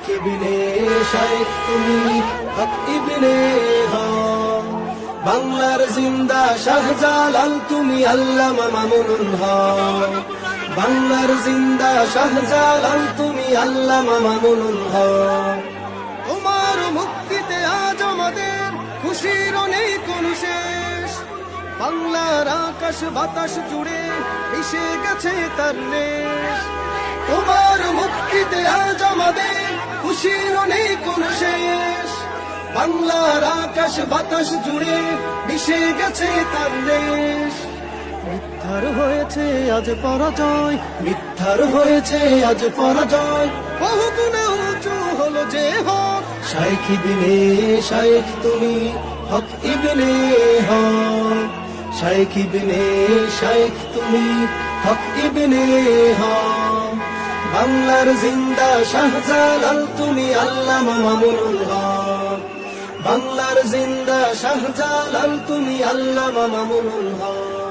শাইখ ইবনে শাইখ তুমি হক ইবনে হক। বাংলার জিন্দা শাহজালাল তুমি আল্লামা মামুনুল হক। বাংলার জিন্দা শাহজালাল তুমি আল্লামা মামুনুল হক। তোমার মুক্তিতে আজ আমাদের খুশির নেই কোনো শেষ। বাংলার আকাশ বাতাস জুড়ে মিশে গেছে তার নেশ। তোমার মুক্তিতে আজ আমাদের খুশির নেই কোনো শেষ। বাংলার আকাশ বাতাস জুড়ে মিশে গেছে তার নেশ। মিথ্যার হয়েছে আজ পরাজয়, মিথ্যার হয়েছে আজ পরাজয়, বহু গুণে উঁচু হলো যে হক। শাইখ ইবনে শাইখ তুমি হক ইবনে হক। শাইখ ইবনে শাইখ তুমি হক ইবনে হক। বাংলার জিন্দা শাহজালাল তুমি আল্লামা মামুনুল হক। বাংলার জিন্দা শাহজালাল তুমি আল্লামা মামুনুল হক।